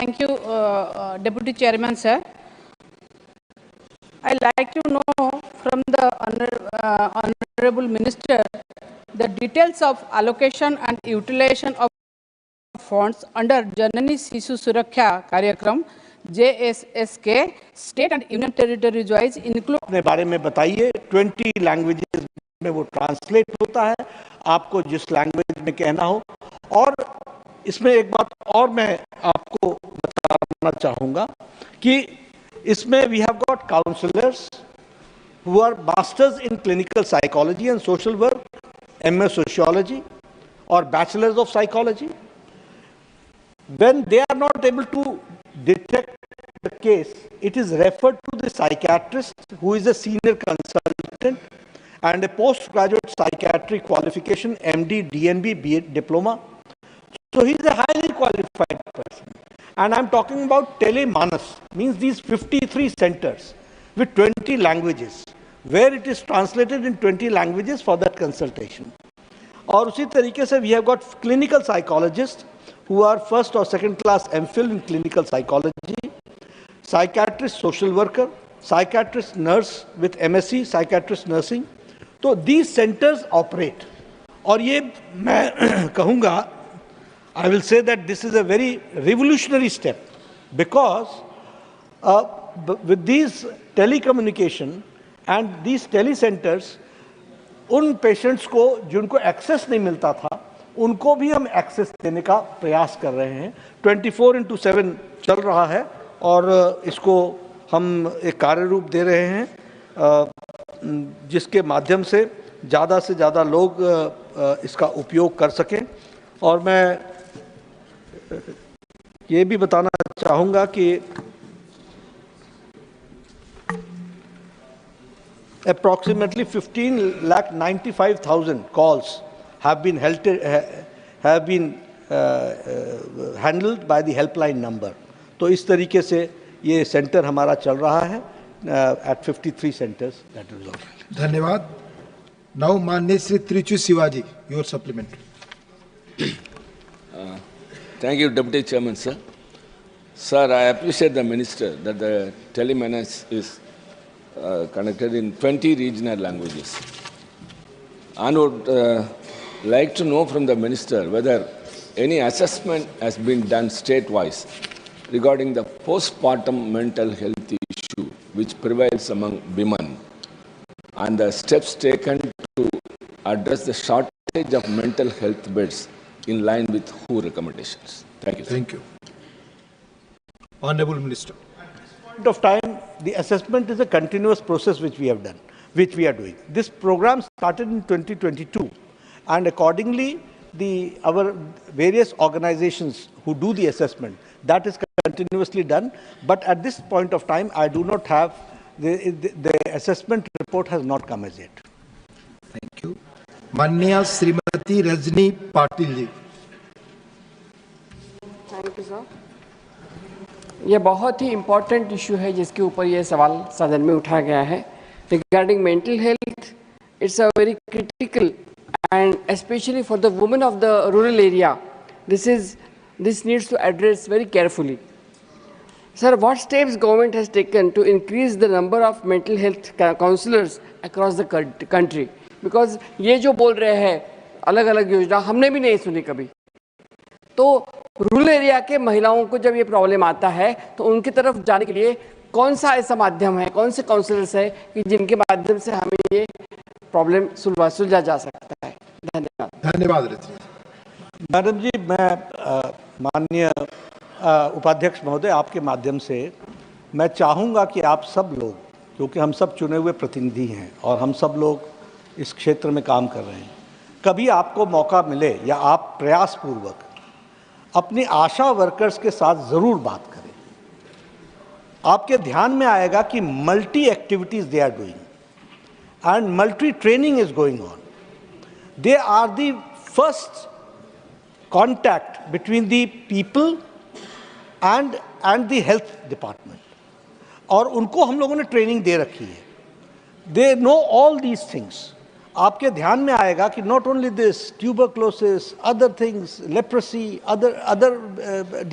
Thank you, Deputy Chairman, sir. I like to know from the Honorable Minister the details of allocation and utilization of funds under Janani Sishu Suraksha Karyakram JSSK state and union territories wise include अपने बारे में बताइए। 20 languages में वो translate होता है, आपको जिस लैंग्वेज में कहना हो। और इसमें एक बात और मैं आपको बताना चाहूँगा कि इसमें we have got counsellors who are masters in clinical psychology and social work, MS sociology और bachelors of psychology. When they are not able to detect the case, it is referred to the psychiatrist who is a senior consultant and a postgraduate psychiatric qualification, MD, DNB, BA diploma. So he is a highly qualified person. And I'm talking about Tele-mental, means these 53 centers with 20 languages, where it is translated in 20 languages for that consultation. और उसी तरीके से we have got clinical psychologists who are first or second class MPhil in clinical psychology, psychiatrist, social worker, psychiatrist nurse with MSc, psychiatrist nursing. तो these centers operate. और ये मैं कहूँगा, I will say that this is a very revolutionary step because with these telecommunication and these telecenters, उन patients को जिनको access नहीं मिलता था उनको भी हम एक्सेस देने का प्रयास कर रहे हैं। 24/7 चल रहा है और इसको हम एक कार्य रूप दे रहे हैं जिसके माध्यम से ज़्यादा से ज़्यादा लोग इसका उपयोग कर सकें। और मैं ये भी बताना चाहूँगा कि approximately 15,95,000 calls have been handled by the helpline number. तो इस तरीके से ये सेंटर हमारा चल रहा है at 53 centers. That is all. धन्यवाद. Now माननीय Shri Trichy Shivaji, your supplement. Thank you, Deputy Chairman, sir. Sir, I appreciate the Minister that the Tele-mental is conducted in 20 regional languages. And would like to know from the Minister whether any assessment has been done state-wise regarding the postpartum mental health issue which prevails among women and the steps taken to address the shortage of mental health beds in line with WHO recommendations. Thank you, sir. Thank you. Honorable Minister. Point of time, the assessment is a continuous process which we have done, which we are doing. This program started in 2022 and accordingly our various organizations who do the assessment, that is continuously done. But at this point of time, I do not have, the assessment report has not come as yet. Thank you. माननीय Shrimati Rajni Patil ji. Thank you sir. ये बहुत ही important issue है जिसके ऊपर ये सवाल सदन में उठाया गया है. Regarding mental health, it's a very critical and especially for the women of the rural area, this needs to address very carefully. Sir, what steps government has taken to increase the number of mental health counselors across the country? Because ये जो बोल रहे हैं अलग अलग योजना हमने भी नहीं सुनी कभी. तो रूरल एरिया के महिलाओं को जब ये प्रॉब्लम आता है तो उनकी तरफ जाने के लिए कौन सा ऐसा माध्यम है, कौन से काउंसलर्स है कि जिनके माध्यम से हमें ये प्रॉब्लम सुलझा जा सकता है. धन्यवाद. धन्यवाद. मैडम जी, मैं माननीय उपाध्यक्ष महोदय, आपके माध्यम से मैं चाहूँगा कि आप सब लोग, क्योंकि हम सब चुने हुए प्रतिनिधि हैं और हम सब लोग इस क्षेत्र में काम कर रहे हैं, कभी आपको मौका मिले या आप प्रयासपूर्वक अपनी आशा वर्कर्स के साथ ज़रूर बात करें. आपके ध्यान में आएगा कि multi activities they are doing and multi-training is going on. They are the first contact between the people and the health department. और उनको हम लोगों ने ट्रेनिंग दे रखी है. They know all these things. आपके ध्यान में आएगा कि not only this, tuberculosis, other things, leprosy, other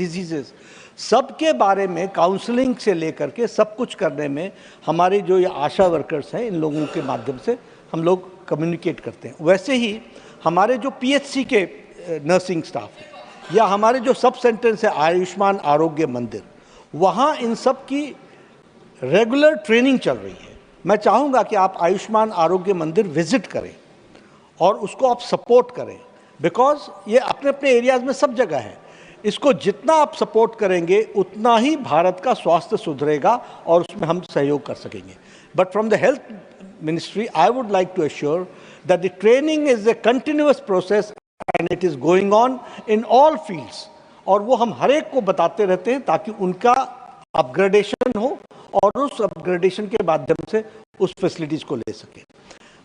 diseases, सबके बारे में काउंसलिंग से लेकर के सब कुछ करने में हमारे जो ये आशा वर्कर्स हैं, इन लोगों के माध्यम से हम लोग कम्युनिकेट करते हैं। वैसे ही हमारे जो पीएचसी के नर्सिंग स्टाफ है या हमारे जो सब सेंटर्स है आयुष्मान आरोग्य मंदिर, वहाँ इन सब की रेगुलर ट्रेनिंग चल रही है। मैं चाहूँगा कि आप आयुष्मान आरोग्य मंदिर विजिट करें और उसको आप सपोर्ट करें, बिकॉज ये अपने अपने एरियाज़ में सब जगह है। इसको जितना आप सपोर्ट करेंगे उतना ही भारत का स्वास्थ्य सुधरेगा और उसमें हम सहयोग कर सकेंगे। But from the health ministry I would like to assure that the training is a continuous process and it is going on in all fields, और वो हम हर एक को बताते रहते हैं ताकि उनका अपग्रेडेशन हो और उस अपग्रेडेशन के माध्यम से उस फैसिलिटीज़ को ले सकें।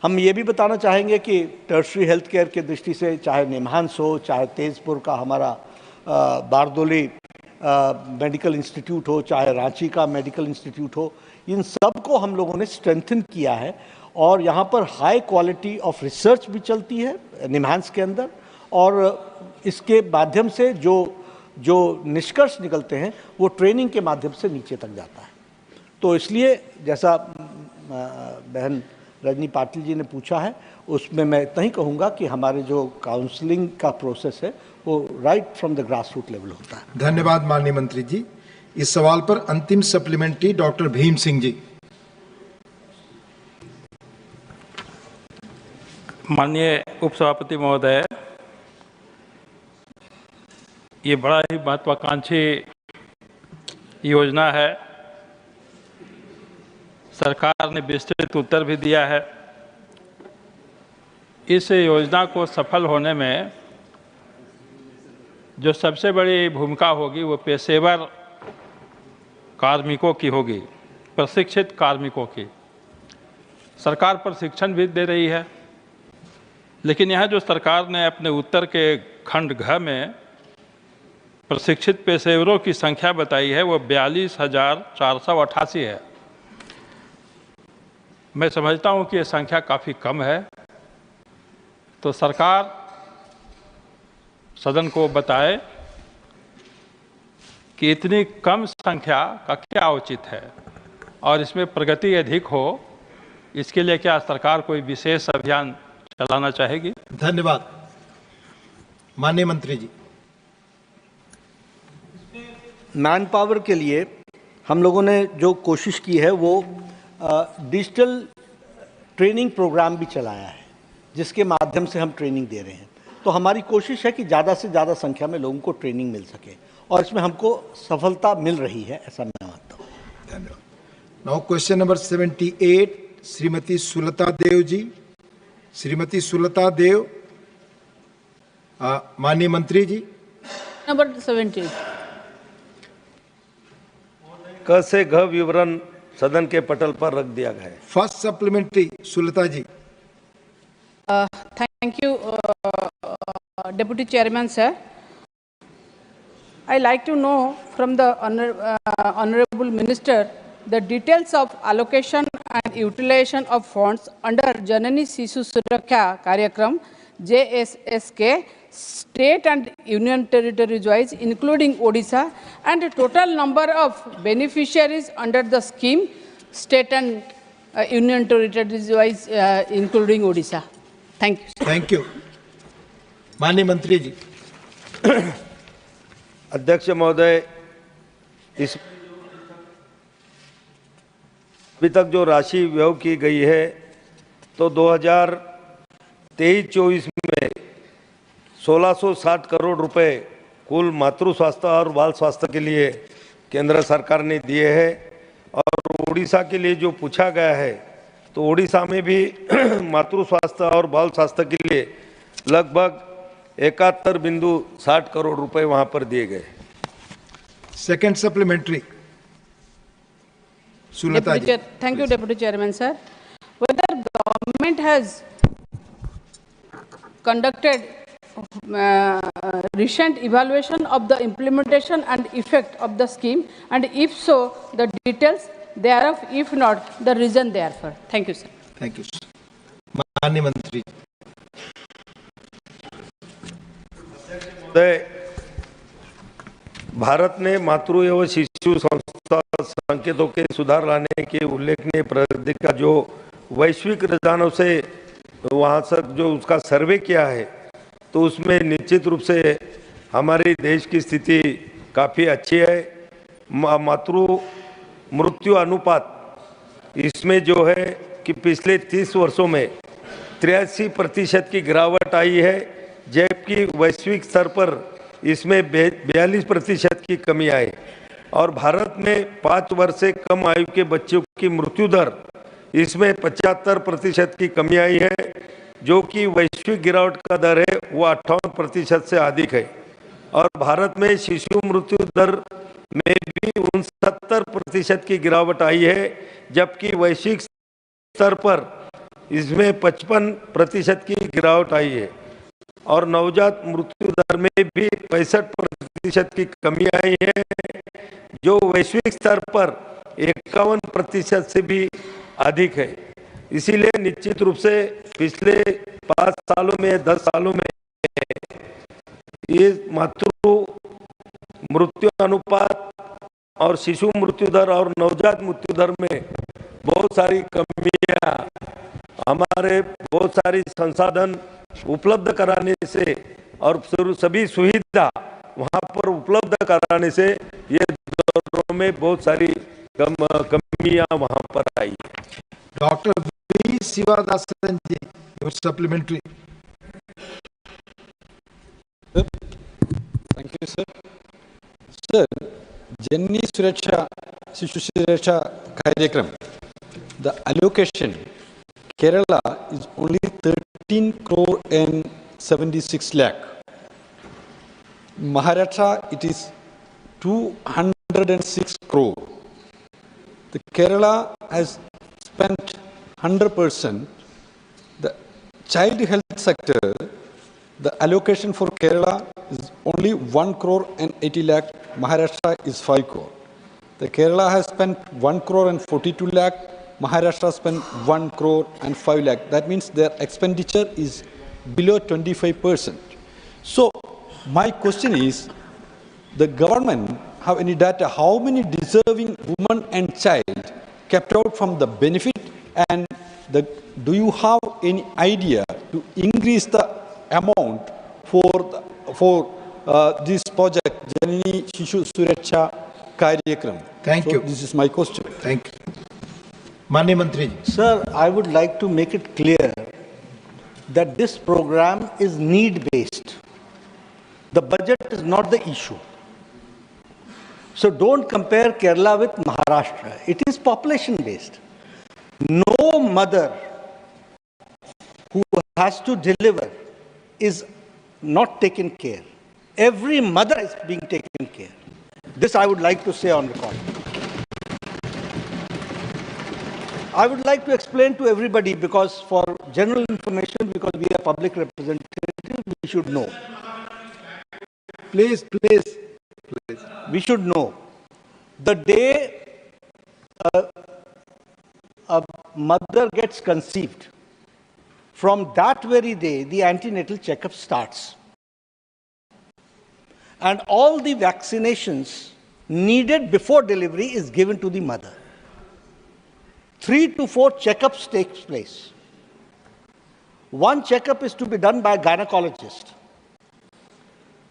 हम ये भी बताना चाहेंगे कि टर्शरी हेल्थ केयर की दृष्टि से चाहे निमहांस हो, चाहे तेजपुर का हमारा बारदोली मेडिकल इंस्टीट्यूट हो, चाहे रांची का मेडिकल इंस्टीट्यूट हो, इन सब को हम लोगों ने स्ट्रेंथन किया है और यहाँ पर हाई क्वालिटी ऑफ रिसर्च भी चलती है निमहांस के अंदर, और इसके माध्यम से जो निष्कर्ष निकलते हैं वो ट्रेनिंग के माध्यम से नीचे तक जाता है। तो इसलिए जैसा बहन रजनी पाटिल जी ने पूछा है, उसमें मैं इतना ही कहूँगा कि हमारे जो काउंसलिंग का प्रोसेस है वो right from the grass root level होता है। धन्यवाद माननीय मंत्री जी। इस सवाल पर अंतिम सप्लीमेंट्री डॉक्टर भीम सिंह जी। माननीय उपसभापति महोदय, ये बड़ा ही महत्वाकांक्षी योजना है। सरकार ने विस्तृत उत्तर भी दिया है। इस योजना को सफल होने में जो सबसे बड़ी भूमिका होगी वो पेशेवर कार्मिकों की होगी, प्रशिक्षित कार्मिकों की। सरकार प्रशिक्षण भी दे रही है, लेकिन यहाँ जो सरकार ने अपने उत्तर के खंड घ में प्रशिक्षित पेशेवरों की संख्या बताई है वो 42,488 है। मैं समझता हूँ कि ये संख्या काफ़ी कम है, तो सरकार सदन को बताए कि इतनी कम संख्या का क्या औचित्य है और इसमें प्रगति अधिक हो, इसके लिए क्या सरकार कोई विशेष अभियान चलाना चाहेगी? धन्यवाद। माननीय मंत्री जी। मैन पावर के लिए हम लोगों ने जो कोशिश की है वो डिजिटल ट्रेनिंग प्रोग्राम भी चलाया है, जिसके माध्यम से हम ट्रेनिंग दे रहे हैं। तो हमारी कोशिश है कि ज़्यादा से ज़्यादा संख्या में लोगों को ट्रेनिंग मिल सके और इसमें हमको सफलता मिल रही है, ऐसा मैं मानता हूँ। धन्यवाद। Now question number 78, Shrimati Sulata Dev ji. Shrimati Sulata Dev. माननीय मंत्री जी। नंबर 70। क से घ विवरण सदन के पटल पर रख दिया गया है। First supplementary Sulata ji. Thank you, Deputy Chairman, sir. I like to know from the Honorable Minister the details of allocation and utilization of funds under Janani Sishu Suraksha Karyakram JSSK state and union territories wise, including Odisha, and the total number of beneficiaries under the scheme state and union territories wise, including Odisha. Thank you, sir. Thank you. माननीय मंत्री जी। अध्यक्ष महोदय, इस अभी तक जो राशि व्यय की गई है तो 2023-24 में 1660 करोड़ रुपए कुल मातृ स्वास्थ्य और बाल स्वास्थ्य के लिए केंद्र सरकार ने दिए हैं। और उड़ीसा के लिए जो पूछा गया है तो उड़ीसा में भी मातृ स्वास्थ्य और बाल स्वास्थ्य के लिए लगभग 71.60 करोड़ रुपए वहां पर दिए गए। Second supplementary Sulata ji. Thank you, Deputy Chairman, sir. Whether government has conducted recent evaluation of the implementation and effect of the scheme, and if so, the details thereof, if not, the reason therefore. Thank you, sir. Thank you. माननीय मंत्री। भारत ने मातृ एवं शिशु संस्था संकेतों के सुधार लाने के उल्लेखनीय प्रगति का जो वैश्विक रुझानों से वहाँ तक जो उसका सर्वे किया है, तो उसमें निश्चित रूप से हमारे देश की स्थिति काफ़ी अच्छी है। मातृ मृत्यु अनुपात इसमें जो है कि पिछले 30 वर्षों में 83% की गिरावट आई है, जबकि वैश्विक स्तर पर इसमें 42% की कमी आई और भारत में 5 वर्ष से कम आयु के बच्चों की मृत्यु दर इसमें 75% की कमी आई है, जो कि वैश्विक गिरावट का दर है वो 58% से अधिक है। और भारत में शिशु मृत्यु दर में भी 69% की गिरावट आई है, जबकि वैश्विक स्तर पर इसमें 55% की गिरावट आई है और नवजात मृत्यु दर में भी 65% की कमी आई है, जो वैश्विक स्तर पर 51% से भी अधिक है। इसीलिए निश्चित रूप से पिछले 5 सालों में 10 सालों में ये मातृ मृत्यु अनुपात और शिशु मृत्यु दर और नवजात मृत्यु दर में बहुत सारी कमियां, हमारे बहुत सारी संसाधन उपलब्ध कराने से और सभी सुविधा वहां पर उपलब्ध कराने से ये दरों में बहुत सारी कमियां वहां पर आई। Doctor B Sivadasan ji, your supplementary. Thank you sir. Sir, Janani Suraksha Shishu सुरक्षा कार्यक्रम, the allocation Kerala is only 13 crore and 76 lakh. Maharashtra it is 206 crore. The Kerala has spent 100%. The child health sector, the allocation for Kerala is only 1 crore and 80 lakh. Maharashtra is 5 crore. The Kerala has spent 1 crore and 42 lakh. Maharashtra spent 1 crore and 5 lakh. That means their expenditure is below 25%. So my question is, the government have any data how many deserving women and child kept out from the benefit, and do you have any idea to increase the amount for this project, Janani Shishu Suraksha Karyakram? Thank you. This is my question. Thank you. Mani Mantri ji. Sir, I would like to make it clear that this program is need-based. The budget is not the issue. So don't compare Kerala with Maharashtra. It is population-based. No mother who has to deliver is not taken care. Every mother is being taken care. This I would like to say on record. I would like to explain to everybody, because for general information, because we are public representatives, we should know. Please. We should know. The day a mother gets conceived, from that very day, the antenatal checkup starts. And all the vaccinations needed before delivery is given to the mother. 3 to 4 checkups takes place. One checkup is to be done by a gynecologist.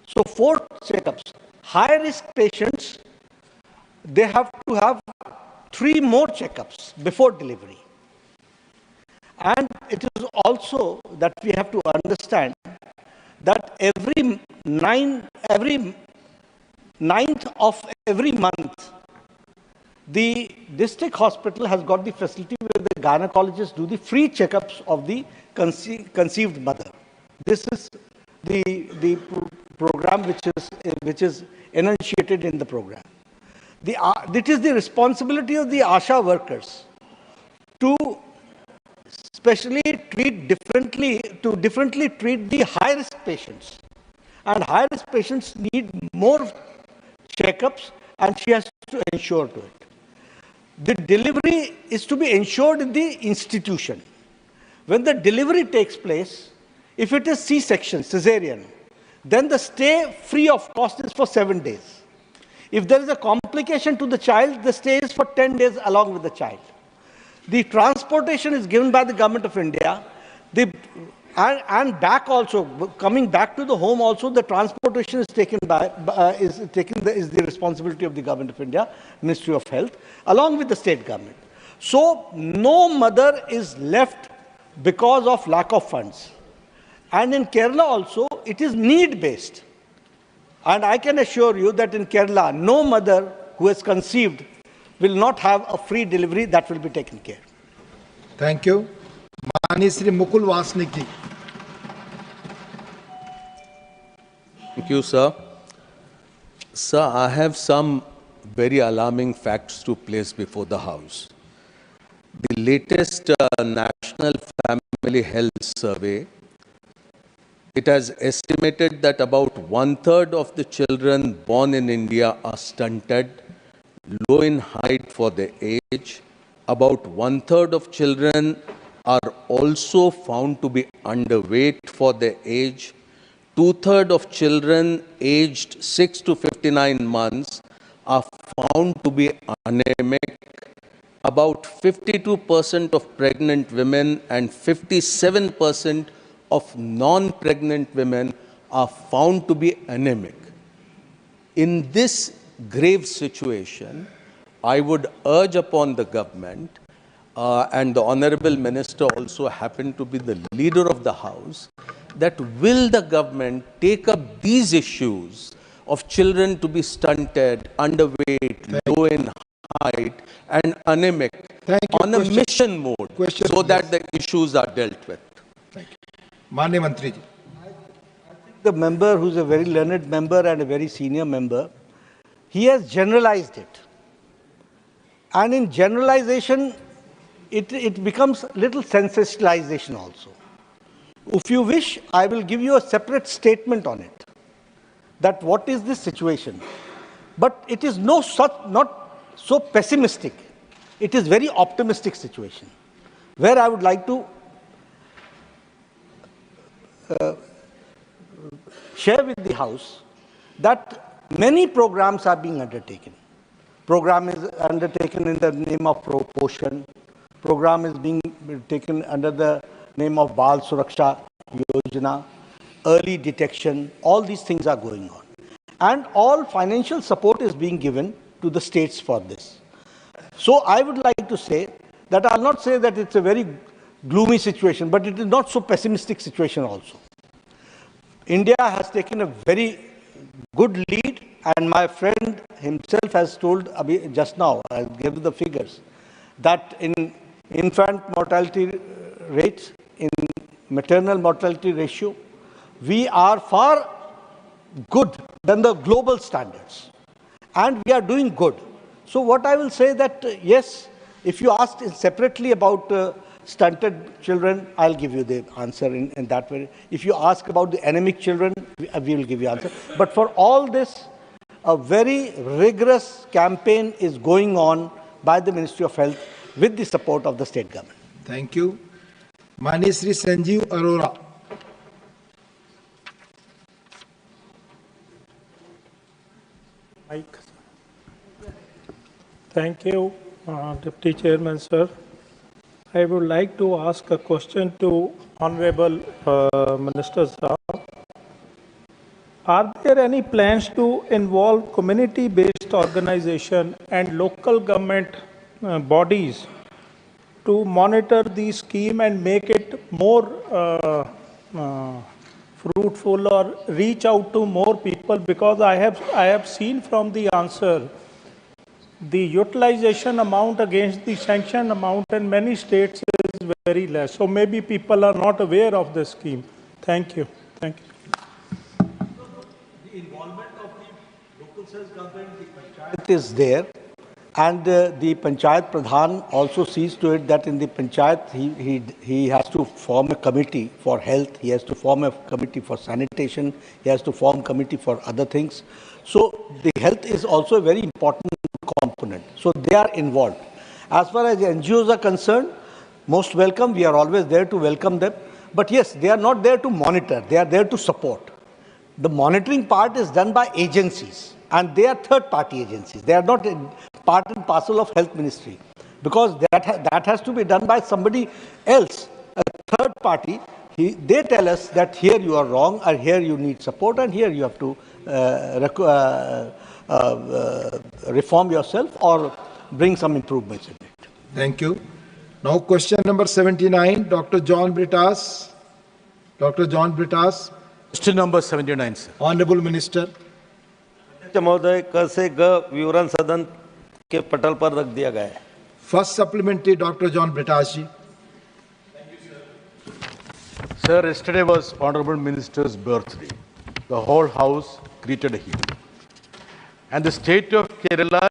So 4 checkups. High-risk patients, they have to have 3 more checkups before delivery. And it is also that we have to understand that every 9th of every month, the district hospital has got the facility where the gynecologists do the free checkups of the conceived mother. This is the program which is enunciated in the program. It is the responsibility of the ASHA workers to specially treat differently treat the high-risk patients. And high-risk patients need more checkups, and she has to ensure to it. The delivery is to be ensured in the institution. When the delivery takes place, if it is C-section, cesarean, then the stay free of cost is for 7 days. If there is a complication to the child, the stay is for 10 days along with the child. The transportation is given by the Government of India. And back also, coming back to the home also, the transportation is taken is the responsibility of the Government of India, Ministry of Health, along with the state government. So no mother is left because of lack of funds. And in Kerala also, it is need-based. And I can assure you that in Kerala, no mother who has conceived will not have a free delivery. That will be taken care. Thank you. Mani Shri Mukul Vasnik ji. Thank you, sir. Sir, I have some very alarming facts to place before the House. The latest National Family Health Survey, it has estimated that about 1/3 of the children born in India are stunted, low in height for their age. About 1/3 of children are also found to be underweight for their age. 2/3 of children aged 6 to 59 months are found to be anemic. About 52% of pregnant women and 57% of non-pregnant women are found to be anemic. In this grave situation, I would urge upon the government, and the Honorable Minister also happened to be the leader of the House, that will the government take up these issues of children to be stunted, underweight, low in height, and anemic on a mission mode so that the issues are dealt with. Thank you. Mani Mantri ji. The member, who's a very learned member and a very senior member, he has generalized it. And in generalization, it becomes little sensationalization also. If you wish, I will give you a separate statement on it, that what is this situation. But it is not so pessimistic. It is very optimistic situation, where I would like to share with the House that many programs are being undertaken. Program is undertaken in the name of Poshan. Program is being taken under the name of Bal Suraksha Yojana, early detection. All these things are going on. And all financial support is being given to the states for this. So I would like to say that I'll not say that it's a very gloomy situation, but it is not so pessimistic situation also. India has taken a very good lead, and my friend himself has told just now, I gave the figures, that in infant mortality rates, in maternal mortality ratio, we are far good than the global standards, and we are doing good. So what I will say that, yes, if you asked separately about stunted children, I'll give you the answer in that way. If you ask about the anemic children, we will give you answer. But for all this, a very rigorous campaign is going on by the Ministry of Health with the support of the state government. Thank you. Mani Shri Sanjeev Arora. Mike. Thank you, Deputy Chairman, sir. I would like to ask a question to Honorable Minister Sabha. Are there any plans to involve community-based organization and local government bodies to monitor the scheme and make it more fruitful or reach out to more people? Because I have seen from the answer the utilization amount against the sanction amount in many states is very less. So maybe people are not aware of the scheme. Thank you. Thank you. The involvement of the local self-government, the panchayat is there, and the panchayat pradhan also sees to it that in the panchayat he has to form a committee for health, he has to form a committee for sanitation, he has to form a committee for other things. So the health is also a very important component. So they are involved. As far as the NGOs are concerned, most welcome. We are always there to welcome them. But yes, they are not there to monitor. They are there to support. The monitoring part is done by agencies. and they are third-party agencies. They are not part and parcel of Health Ministry, because that has to be done by somebody else, a third party. They tell us that here you are wrong, or here you need support, and here you have to reform yourself or bring some improvements in it. Thank you. Now question number 79, Dr. John Britas. Dr. John Britas. Question number 79, sir. Honorable Minister. महोदय, क से ग विवरण सदन के पटल पर रख दिया गया है. First supplementary, Dr. John Britas ji. Sir, yesterday was Honorable Minister's birthday. The whole house greeted him. And the state of Kerala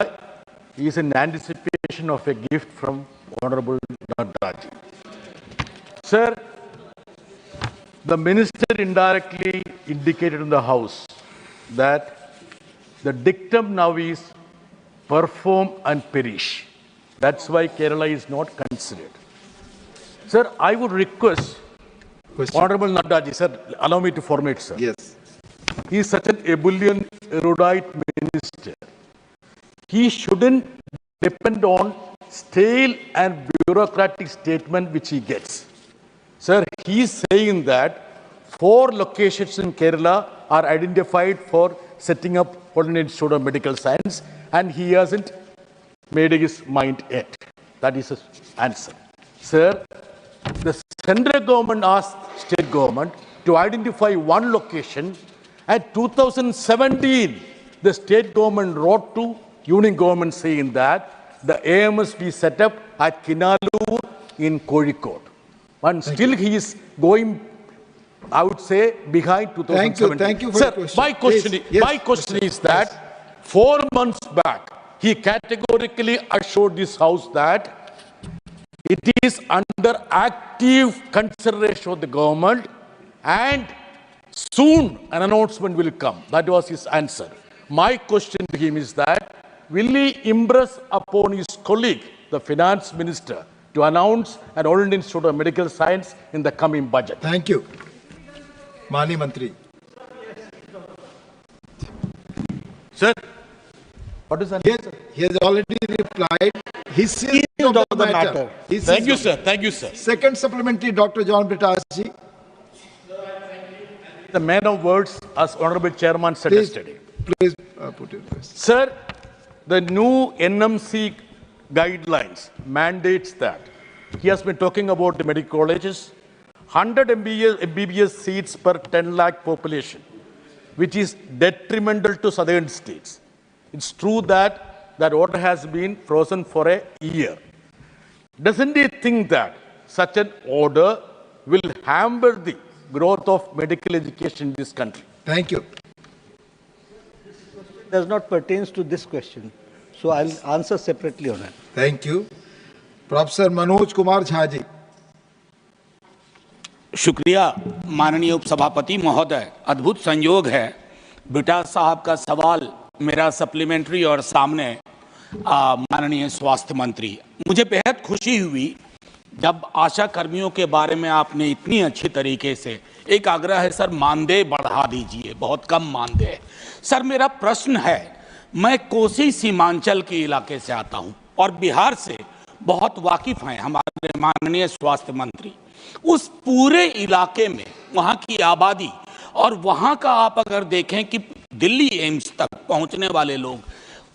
is in anticipation of a gift from Honorable Rajya. Sir, the minister indirectly indicated in the house that the dictum now is perform and perish. That's why Kerala is not considered. Sir, I would request Honorable Naddaji, sir, allow me to formate, sir. Yes. He is such an ebullient, erudite minister. He shouldn't depend on stale and bureaucratic statement which he gets. Sir, he is saying that 4 locations in Kerala are identified for setting up All Institute of Medical Science, and he hasn't made his mind yet. That is his answer. Sir, the central government asked state government to identify one location. At 2017, the state government wrote to union government saying that the AIIMS be set up at Kinalur in Kozhikode. And still he is going, I would say, behind 2017. Thank you for Sir, your question. My question is that 4 months back, he categorically assured this house that it is under active consideration of the government and soon an announcement will come. That was his answer. My question to him is that will he impress upon his colleague, the finance minister, to announce an All Indian Institute of Medical Science in the coming budget? Thank you. Mani Mantri. Sir, what is that? He has already replied. He sees the matter. Thank you, sir. Thank you, sir. Second supplementary, Dr. John Britas ji. The man of words, as Honorable Chairman said yesterday. Please put your question. Sir, the new NMC guidelines mandates that. He has been talking about the medical colleges, 100 MBBS seats per 10 lakh population, which is detrimental to southern states. It's true that that order has been frozen for a year. Doesn't he think that such an order will hamper the growth of medical education in this country? Thank you. This does not pertain to this question, so I'll answer separately on it. Thank you. Professor Manoj Kumar Jha ji. शुक्रिया माननीय उपसभापति महोदय. अद्भुत संयोग है, beta साहब का सवाल मेरा सप्लीमेंट्री और सामने माननीय स्वास्थ्य मंत्री. मुझे बेहद खुशी हुई जब आशा कर्मियों के बारे में आपने इतनी अच्छी तरीके से. एक आग्रह है सर, मानदेय बढ़ा दीजिए, बहुत कम मानदेय है. सर मेरा प्रश्न है, मैं कोसी सीमांचल के इलाके से आता हूं और बिहार से बहुत वाकिफ हैं हमारे माननीय स्वास्थ्य मंत्री. उस पूरे इलाके में वहां की आबादी और वहां का आप अगर देखें कि दिल्ली एम्स तक पहुंचने वाले लोग,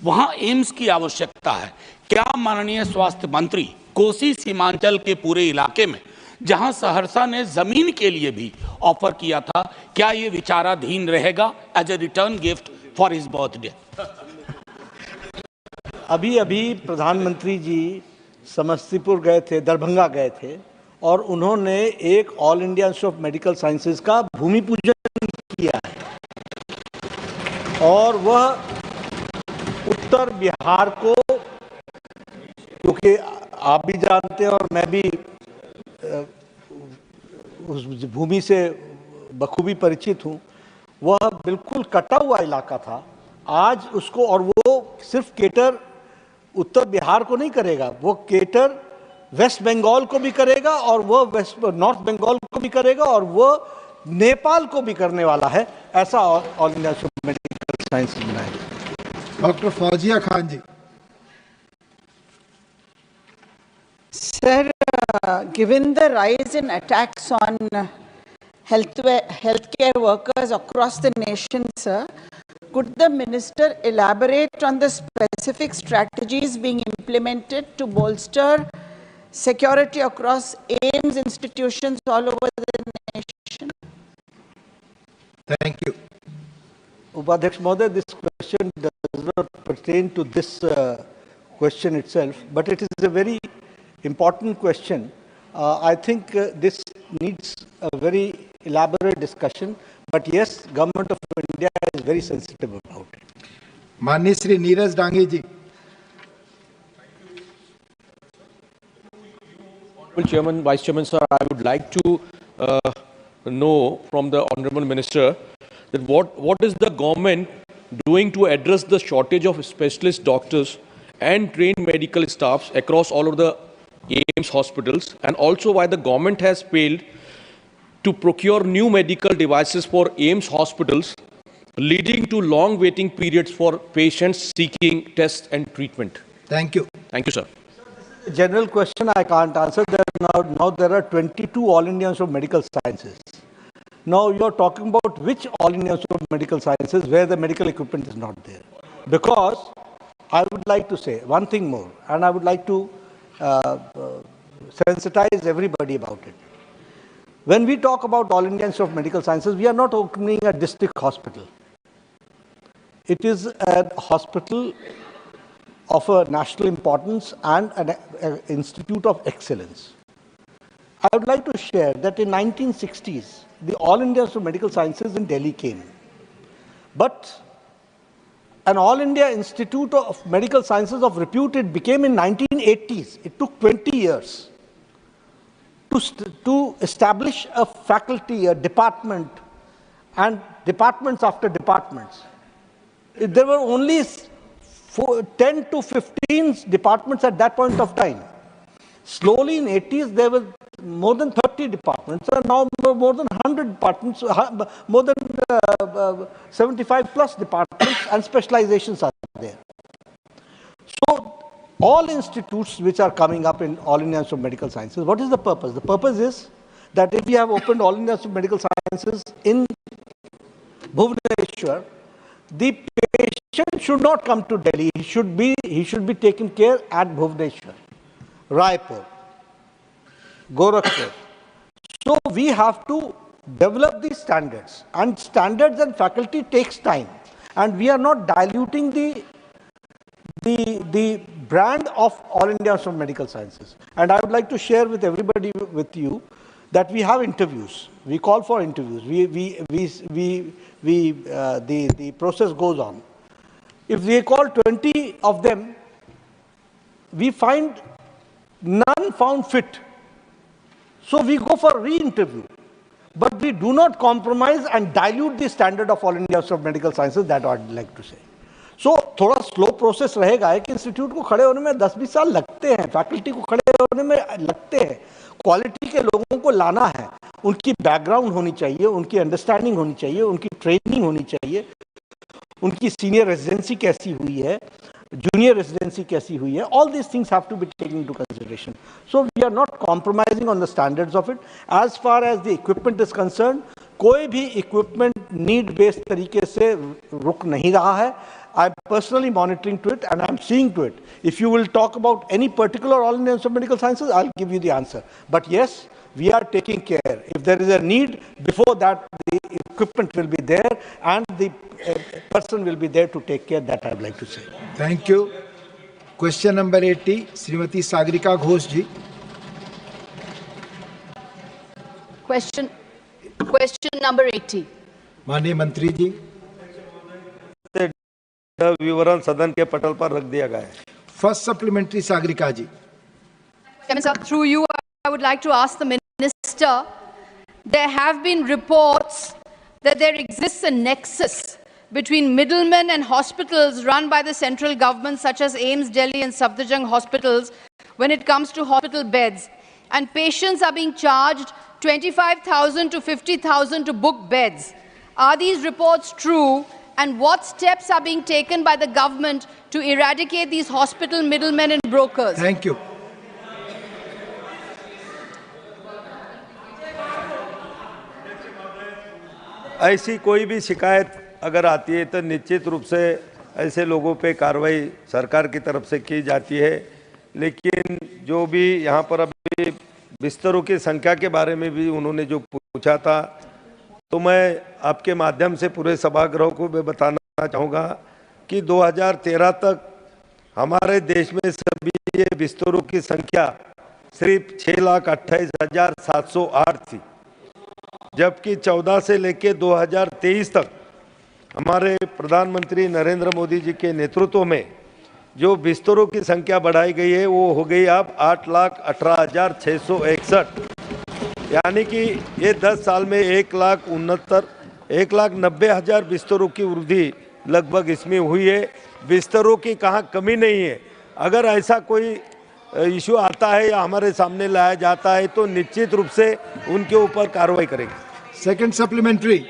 वहां एम्स की आवश्यकता है. क्या माननीय स्वास्थ्य मंत्री कोसी सीमांचल के पूरे इलाके में, जहां सहरसा ने जमीन के लिए भी ऑफर किया था, क्या ये विचाराधीन रहेगा as a return gift for his birthday? अभी प्रधानमंत्री जी समस्तीपुर गए थे, दरभंगा गए थे, और उन्होंने एक all India Institute of medical sciences का भूमि पूजन किया है. और वह उत्तर बिहार को, क्योंकि आप भी जानते हैं और मैं भी उस भूमि से बखूबी परिचित हूँ, वह बिल्कुल कटा हुआ इलाका था. आज उसको, और वो सिर्फ केटर उत्तर बिहार को नहीं करेगा, वो केटर वेस्ट बंगाल को भी करेगा, और वो नॉर्थ बंगाल को भी करेगा, और वो नेपाल को भी करने वाला है. ऐसा All India Institute of Medical Science बनाएगा. Doctor Fauzia Khan ji. Sir, given the rise in attacks on healthcare workers across the nation, sir, could the minister elaborate on the specific strategies being implemented to bolster security across AIIMS institutions all over the nation? Thank you. Upadhyaksh Mahoday, this question does not pertain to this question itself, but it is a very important question. I think this needs a very elaborate discussion, but yes, Government of India is very sensitive about it. माननीय श्री नीरज डांगे जी। Chairman, Vice Chairman, sir, I would like to know from the Honorable Minister that what is the government doing to address the shortage of specialist doctors and trained medical staffs across all of the AIIMS hospitals, and also why the government has failed to procure new medical devices for AIIMS hospitals, leading to long waiting periods for patients seeking tests and treatment. Thank you. Thank you, sir. General question I can't answer. Now there are 22 All India Institute of Medical Sciences. Now you are talking about which All India Institute of Medical Sciences where the medical equipment is not there. Because I would like to say one thing more, and I would like to sensitize everybody about it. When we talk about All India Institute of Medical Sciences, we are not opening a district hospital. It is a hospital of a national importance and an institute of excellence. I would like to share that in 1960s, the All India Institute of Medical Sciences in Delhi came. But an All India Institute of Medical Sciences of repute it became in 1980s. It took 20 years to establish a faculty, a department, and departments after departments. There were only 10 to 15 departments at that point of time. Slowly in 80s, there were more than 30 departments, and now more than 100 departments, more than 75 plus departments and specializations are there. So all institutes which are coming up in All India Institute of Medical Sciences, what is the purpose? The purpose is that if we have opened All India Institute of Medical Sciences in Bhubaneswar, the patient should not come to Delhi. He should be taken care at Bhubaneswar, Raipur, Gorakhpur. So we have to develop these standards, and standards and faculty takes time, and we are not diluting the brand of All India Institute of Medical Sciences. And I would like to share with everybody, with you, that we have interviews. We call for interviews. The process goes on. If we call 20 of them, we find none found fit. So we go for re-interview. But we do not compromise and dilute the standard of All India Institute of Medical Sciences, that I would like to say. So थोड़ा slow process रहेगा कि institute को खड़े होने में 10-20 साल लगते हैं, फैकल्टी को खड़े होने में लगते हैं, क्वालिटी के लोगों को लाना है, उनकी बैकग्राउंड होनी चाहिए, उनकी अंडरस्टैंडिंग होनी चाहिए, उनकी ट्रेनिंग होनी चाहिए, उनकी सीनियर रेजिडेंसी कैसी हुई है, junior residency कैसी हुई है, all these things have to be taken into consideration. So we are not compromising on the standards of it. As far as the equipment is concerned, कोई भी equipment need based तरीके से रुक नहीं रहा है. I'm personally monitoring to it and I'm seeing to it. If you will talk about any particular All India Institute of Medical Sciences, I'll give you the answer. But yes, we are taking care. If there is a need, before that, the equipment will be there and the person will be there to take care. That I'd like to say. Thank you. Question number 80, Srimati Sagrika Ghosh ji. Question number 80. माननीय मंत्री जी, विवरण सदन के पटल पर रख दिया गया है. First supplementary Sagarika ji. Sir, through you, I would like to ask the Minister, there have been reports that there exists a nexus between middlemen and hospitals run by the central government, such as AIIMS Delhi and Safdarjung hospitals, when it comes to hospital beds. And patients are being charged 25,000 to 50,000 to book beds. Are these reports true? And what steps are being taken by the government to eradicate these hospital middlemen and brokers? Thank you. ऐसी कोई भी शिकायत अगर आती है तो निश्चित रूप से ऐसे लोगों पे कार्रवाई सरकार की तरफ से की जाती है। लेकिन जो भी यहाँ पर अभी बिस्तरों की संख्या के बारे में भी उन्होंने जो पूछा था, तो मैं आपके माध्यम से पूरे सभागृह को भी बताना चाहूँगा कि 2013 तक हमारे देश में सभी ये बिस्तरों की संख्या सिर्फ 6,28,708 थी, जबकि 14 से लेकर 2023 तक हमारे प्रधानमंत्री नरेंद्र मोदी जी के नेतृत्व में जो बिस्तरों की संख्या बढ़ाई गई है वो हो गई अब 8,18,661, यानी कि ये 10 साल में 1,90,000 बिस्तरों की वृद्धि लगभग इसमें हुई है। बिस्तरों की कहाँ कमी नहीं है। अगर ऐसा कोई इशू आता है या हमारे सामने लाया जाता है तो निश्चित रूप से उनके ऊपर कार्रवाई करेंगे। Second supplementary.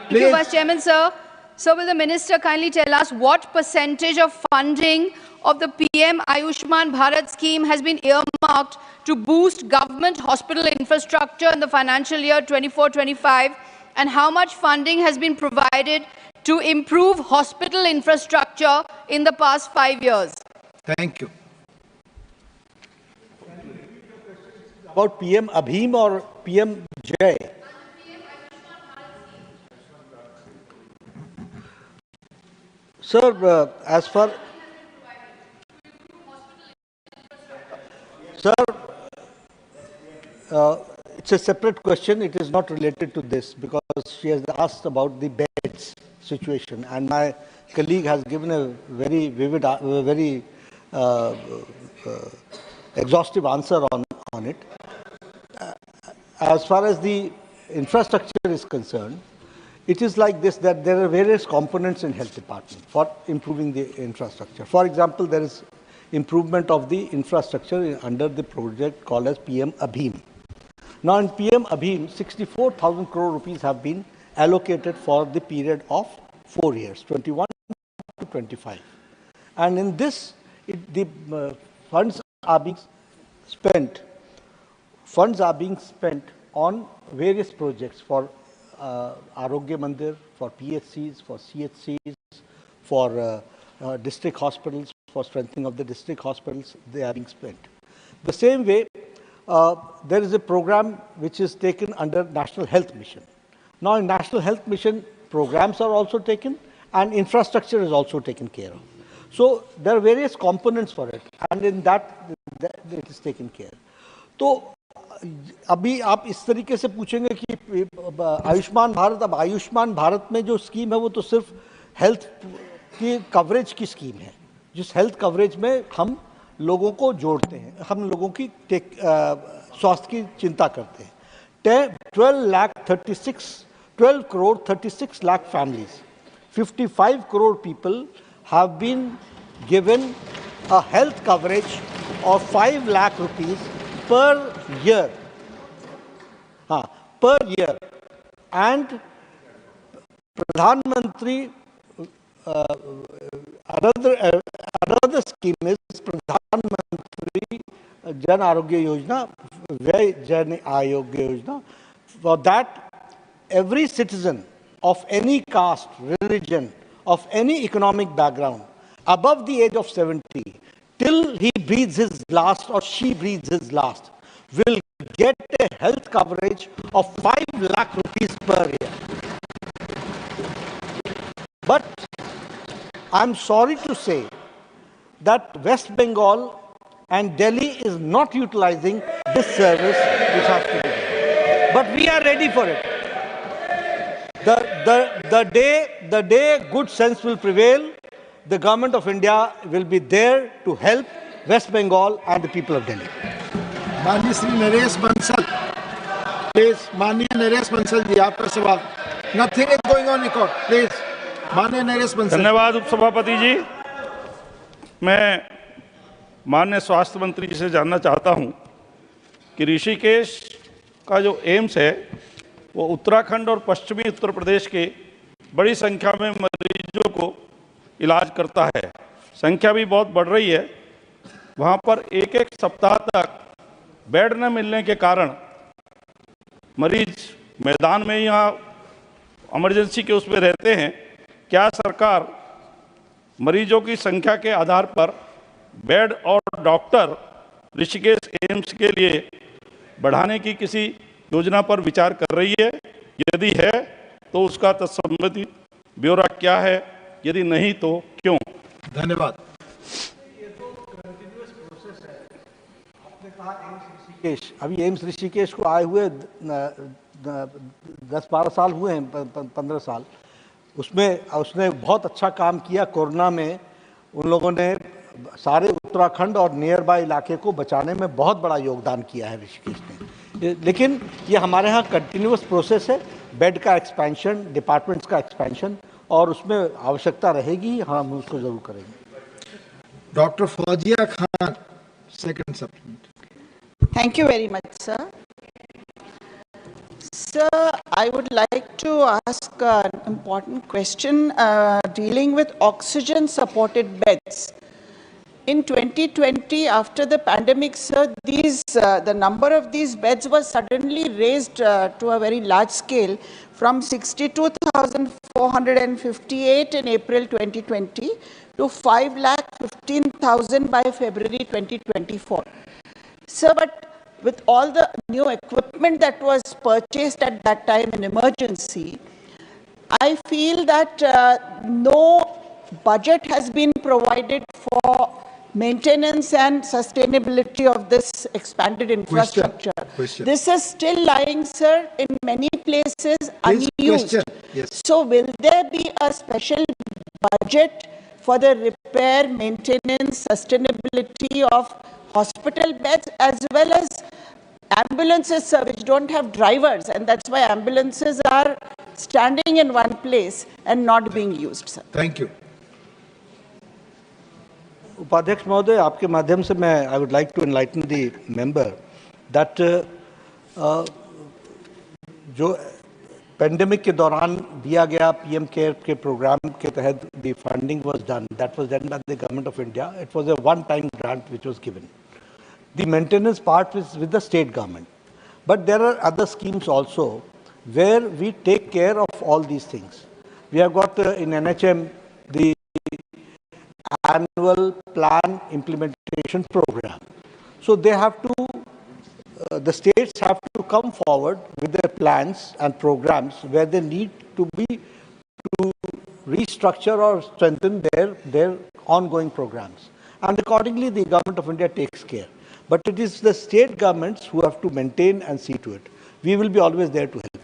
Thank you, Vice Chairman, sir. So will the Minister kindly tell us what percentage of funding of the PM Ayushman Bharat scheme has been earmarked to boost government hospital infrastructure in the financial year 24-25, and how much funding has been provided to improve hospital infrastructure in the past 5 years? Thank you. About PM Abhim or PM Jay? Sir, as far... Sir, it's a separate question. It is not related to this because she has asked about the beds situation, and my colleague has given a very vivid, very exhaustive answer on it. As far as the infrastructure is concerned, it is like this, that there are various components in health department for improving the infrastructure. For example, there is improvement of the infrastructure under the project called as PM Abhim. Now in PM Abhim, 64,000 crore rupees have been allocated for the period of 4 years, 21 to 25. And in this, the funds are being spent on various projects for Arogya Mandir, for PHCs, for CHCs, for district hospitals, for strengthening of the district hospitals. They are being spent. The same way, there is a program which is taken under National Health Mission. Now in National Health Mission, programs are also taken and infrastructure is also taken care of. So there are various components for it, and in that it is taken care. तो अभी आप इस तरीके से पूछेंगे कि आयुष्मान भारत, अब आयुष्मान भारत में जो स्कीम है वो तो सिर्फ हेल्थ की कवरेज की स्कीम है, जिस हेल्थ कवरेज में हम लोगों को जोड़ते हैं, हम लोगों की स्वास्थ्य की चिंता करते हैं। 12 crore 36 lakh families, 55 crore people have been given a health coverage of 5 lakh rupees per year. Per year. And Pradhan Mantri, another scheme is Pradhan Mantri Jan Arogya Yojana, Vyay Jan Arogya Yojana. For that, every citizen of any caste, religion, of any economic background, above the age of 70, till he breathes his last or she breathes his last, will get a health coverage of 5 lakh rupees per year. But I'm sorry to say that West Bengal and Delhi is not utilizing this service which has to be done. But we are ready for it. The day good sense will prevail, the government of India will be there to help West Bengal and the people of Delhi. माननीय Shri Naresh Bansal, please. माननीय नरेश बंसल जी, आपका सवाल। Nothing is going on record, please. माननीय नरेश बंसल। धन्यवाद उपसभापति जी। मैं माननीय स्वास्थ्य मंत्री जी से जानना चाहता हूं कि ऋषिकेश का जो एम्स है वो उत्तराखंड और पश्चिमी उत्तर प्रदेश के बड़ी संख्या में मरीजों को इलाज करता है। संख्या भी बहुत बढ़ रही है। वहाँ पर एक एक सप्ताह तक बेड न मिलने के कारण मरीज मैदान में यहाँ इमरजेंसी के उसमें रहते हैं। क्या सरकार मरीजों की संख्या के आधार पर बेड और डॉक्टर ऋषिकेश एम्स के लिए बढ़ाने की किसी योजना पर विचार कर रही है? यदि है तो उसका संबंधित ब्यौरा क्या है, यदि नहीं तो क्यों? धन्यवाद। आपने कहा एम्स ऋषिकेश, अभी एम्स ऋषिकेश को आए हुए 10-12 साल हुए हैं, 15 साल। उसने बहुत अच्छा काम किया। कोरोना में उन लोगों ने सारे उत्तराखंड और नियर बाय इलाके को बचाने में बहुत बड़ा योगदान किया है ऋषिकेश ने। लेकिन ये हमारे यहाँ कंटिन्यूअस प्रोसेस है, बेड का एक्सपेंशन, डिपार्टमेंट्स का एक्सपेंशन, और उसमें आवश्यकता रहेगी, हम उसको जरूर करेंगे। Doctor Fauzia Khan, second supplement. Thank you very much, sir. Sir, I would like to ask an important question dealing with oxygen-supported beds. In 2020, after the pandemic, sir, the number of these beds was suddenly raised to a very large scale from 62,458 in April 2020 to 5,15,000 by February 2024. Sir, but with all the new equipment that was purchased at that time in emergency, I feel that no budget has been provided for maintenance and sustainability of this expanded infrastructure. Question. This is still lying, sir, in many places unused. Yes. So will there be a special budget for the repair, maintenance, sustainability of hospital beds as well as ambulances, sir, which don't have drivers, and that's why ambulances are standing in one place and not being used, sir? Thank you. उपाध्यक्ष महोदय, आपके माध्यम से मैं I would like to enlighten the member that जो pandemic के दौरान दिया गया पीएम केयर के प्रोग्राम के तहत the funding was done, that was done by the government of India. It was a one time grant which was given. The maintenance part is with the state government, but there are other schemes also where we take care of all these things. We have got in NHM the annual plan implementation program. So they have to, the states have to come forward with their plans and programs where they need to restructure or strengthen their ongoing programs. And accordingly, the government of India takes care. But it is the state governments who have to maintain and see to it. We will be always there to help.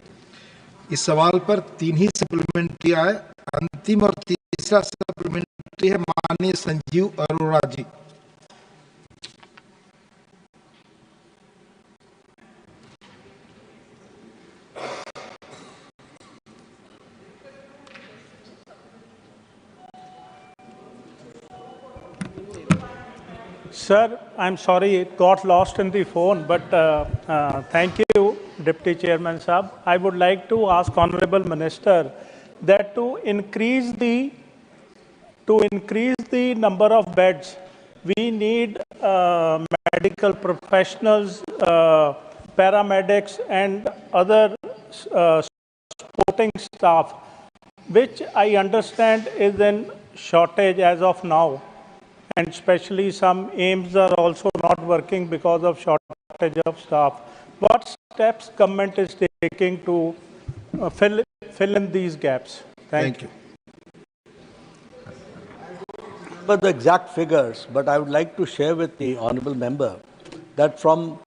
इस सवाल पर 3 ही supplementary आए। अंतिम और तीसरा supplementary है माननीय संजीव अरोड़ा जी। Sir, I'm sorry it got lost in the phone, but thank you, Deputy Chairman Sahab. I would like to ask Honorable Minister that to increase the number of beds, we need medical professionals, paramedics, and other supporting staff, which I understand is in shortage as of now. And especially some AIIMS are also not working because of shortage of staff. What steps government is taking to fill in these gaps? Thank you. But the exact figures, but I would like to share with the honourable member that from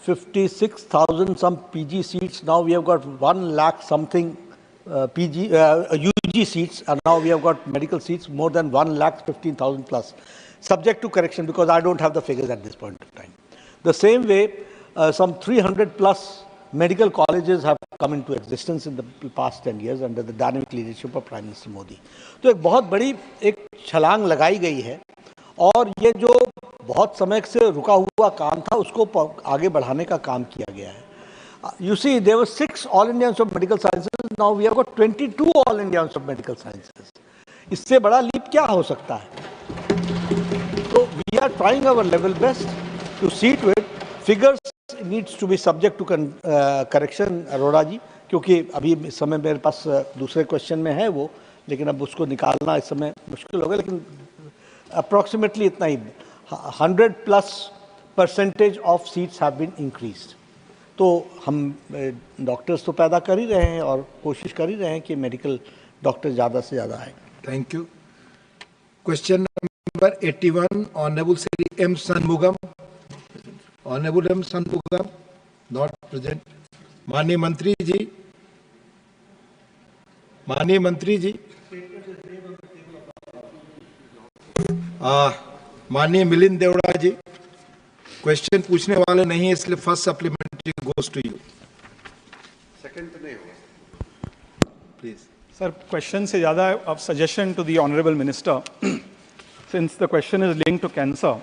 56,000 some PG seats, now we have got 1 lakh something UG seats, and now we have got medical seats more than 1,15,000 plus, subject to correction because I don't have the figures at this point of time. The same way, some 300 plus medical colleges have come into existence in the past 10 years under the dynamic leadership of Prime Minister Modi. तो एक बहुत बड़ी एक छलांग लगाई गई है और ये जो बहुत समय से रुका हुआ काम था उसको आगे बढ़ाने का काम किया गया है. You see, there were 6 All Indians of Medical Sciences. Now we have got 22 All Indians of Medical Sciences. इससे बड़ा लीप क्या हो सकता है? So we are trying our level best to see to it. Figures needs to be subject to correction, Arora जी, क्योंकि अभी इस समय मेरे पास दूसरे क्वेश्चन में है वो, लेकिन अब उसको निकालना इस समय मुश्किल होगा, लेकिन अप्रॉक्सीमेटली इतना ही 100+ % of seats have been increased. तो हम डॉक्टर्स तो पैदा कर ही रहे हैं और कोशिश कर ही रहे हैं कि मेडिकल डॉक्टर ज़्यादा से ज़्यादा आए. Thank you. Question number 81, honourable Shri M Shanmugam. Honourable M Shanmugam not present. माननीय मंत्री जी, माननीय मंत्री जी, माननीय मिलिंद देवड़ा जी, क्वेश्चन पूछने वाले नहीं है, इसलिए first supplementary goes to you. Second तो नहीं होगा, please. Sir, question se zyada of suggestion to the Honorable Minister, since the question is linked to cancer.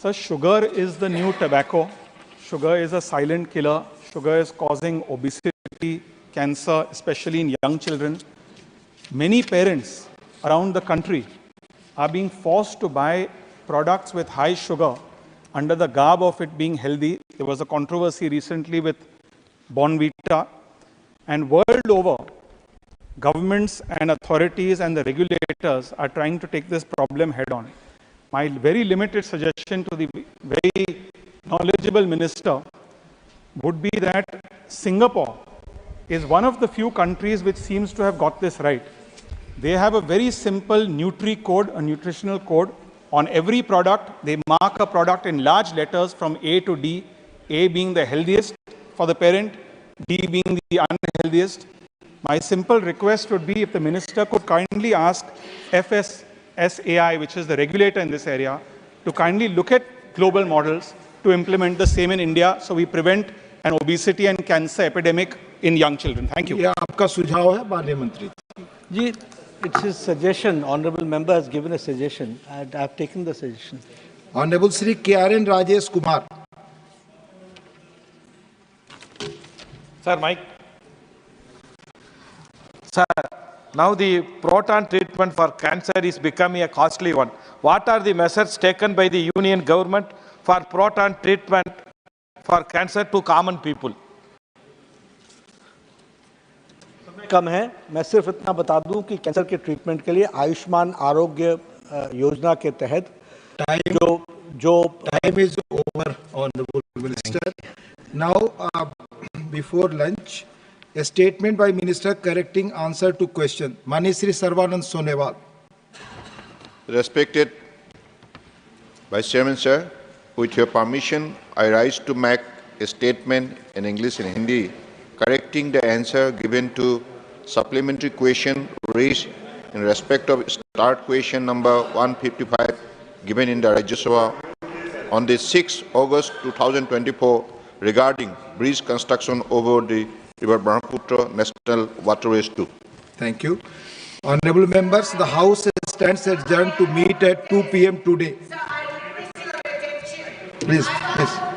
Sir, sugar is the new tobacco. Sugar is a silent killer. Sugar is causing obesity, cancer, especially in young children. Many parents around the country are being forced to buy products with high sugar under the garb of it being healthy. There was a controversy recently with Bonvita. And world over, governments and authorities and the regulators are trying to take this problem head on. My very limited suggestion to the very knowledgeable minister would be that Singapore is one of the few countries which seems to have got this right. They have a very simple Nutri code, a nutritional code. On every product, they mark a product in large letters from A to D, A being the healthiest for the parent, D being the unhealthiest. My simple request would be if the minister could kindly ask FSSAI, which is the regulator in this area, to kindly look at global models to implement the same in India so we prevent an obesity and cancer epidemic in young children. Thank you. यह आपका सुझाव है माननीय मंत्री जी. It's his suggestion. Honorable member has given a suggestion and I have taken the suggestion. Honorable Shri KRN Rajesh Kumar. Sir, Mike. Sir, now the proton treatment for cancer is becoming a costly one. What are the measures taken by the union government for proton treatment for cancer to common people? कम है. मैं सिर्फ इतना बता दूं कि cancer के treatment के लिए आयुष्मान आरोग्य योजना के तहत जो time is over honourable minister. Now before lunch a statement by minister correcting answer to question. माननीय Shri Sarbananda Sonewal. Respected Vice Chairman sir, with your permission, I rise to make a statement in English and Hindi correcting the answer given to supplementary question raised in respect of start question number 155 given in the Rajya Sabha on the 6th August 2024 regarding bridge construction over the River Brahmaputra National Waterways 2. Thank you. Honorable members, the House stands adjourned to meet at 2 p.m. today. Please, please.